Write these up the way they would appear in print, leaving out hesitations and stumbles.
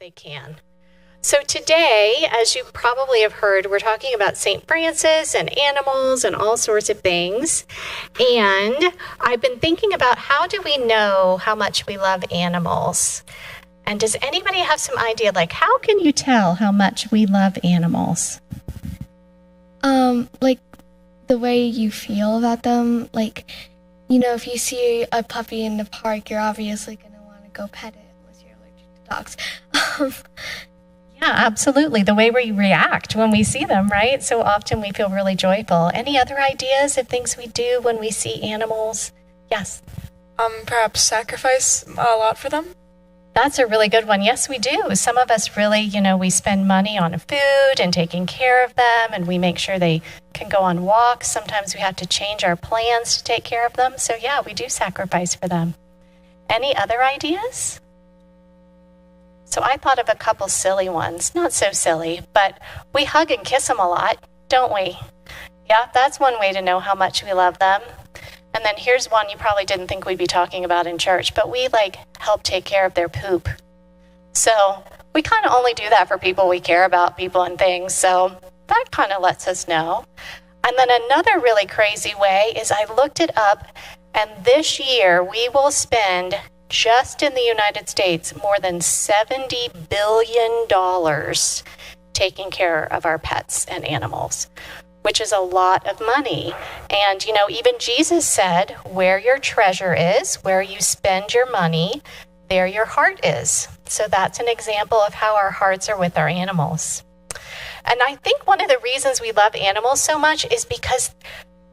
they can. So today, as you probably have heard, we're talking about St. Francis and animals and all sorts of things. And I've been thinking about, how do we know how much we love animals? And does anybody have some idea, like, how can you tell how much we love animals? Like the way you feel about them. Like, you know, if you see a puppy in the park, you're obviously going to want to go pet it unless you're allergic to dogs. Yeah, absolutely. The way we react when we see them, right? So often we feel really joyful. Any other ideas of things we do when we see animals? Yes. Perhaps sacrifice a lot for them? That's a really good one. Yes, we do. Some of us really, we spend money on food and taking care of them, and we make sure they can go on walks. Sometimes we have to change our plans to take care of them. So yeah, we do sacrifice for them. Any other ideas? So I thought of a couple silly ones. Not so silly, but we hug and kiss them a lot, don't we? Yeah, that's one way to know how much we love them. And then here's one you probably didn't think we'd be talking about in church, but we help take care of their poop. So we kind of only do that for people we care about, people and things. So that kind of lets us know. And then another really crazy way is I looked it up, and this year we will spend, just in the United States, more than $70 billion taking care of our pets and animals, which is a lot of money. And, even Jesus said, where your treasure is, where you spend your money, there your heart is. So that's an example of how our hearts are with our animals. And I think one of the reasons we love animals so much is because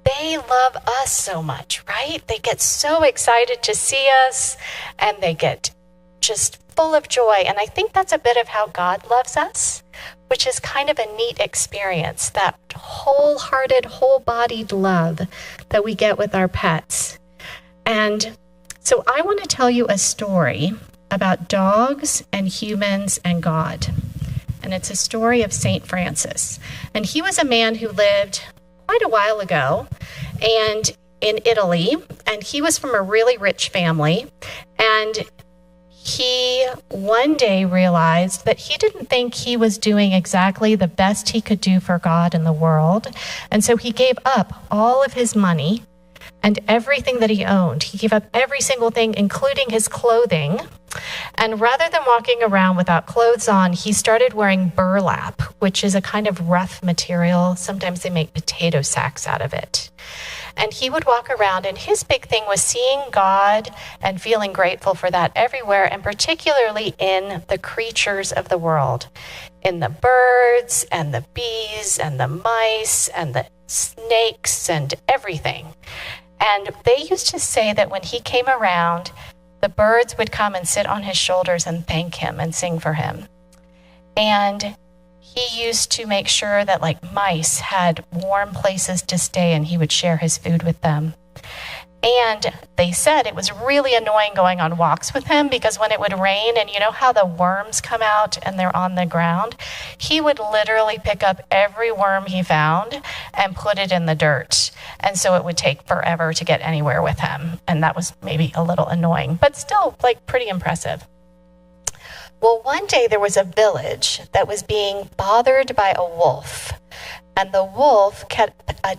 they love us so much, right? They get so excited to see us, and they get just full of joy. And I think that's a bit of how God loves us, which is kind of a neat experience, that wholehearted, whole-bodied love that we get with our pets. And so I want to tell you a story about dogs and humans and God. And it's a story of St. Francis. And he was a man who lived quite a while ago and in Italy, and he was from a really rich family. And he one day realized that he didn't think he was doing exactly the best he could do for God in the world. And so he gave up all of his money and everything that he owned. He gave up every single thing, including his clothing. And rather than walking around without clothes on, he started wearing burlap, which is a kind of rough material. Sometimes they make potato sacks out of it. And he would walk around, and his big thing was seeing God and feeling grateful for that everywhere, and particularly in the creatures of the world, in the birds and the bees and the mice and the snakes and everything. And they used to say that when he came around, the birds would come and sit on his shoulders and thank him and sing for him. And he used to make sure that mice had warm places to stay, and he would share his food with them. And they said it was really annoying going on walks with him, because when it would rain, and you know how the worms come out and they're on the ground, he would literally pick up every worm he found and put it in the dirt. And so it would take forever to get anywhere with him. And that was maybe a little annoying, but still pretty impressive. Well, one day there was a village that was being bothered by a wolf, and the wolf kept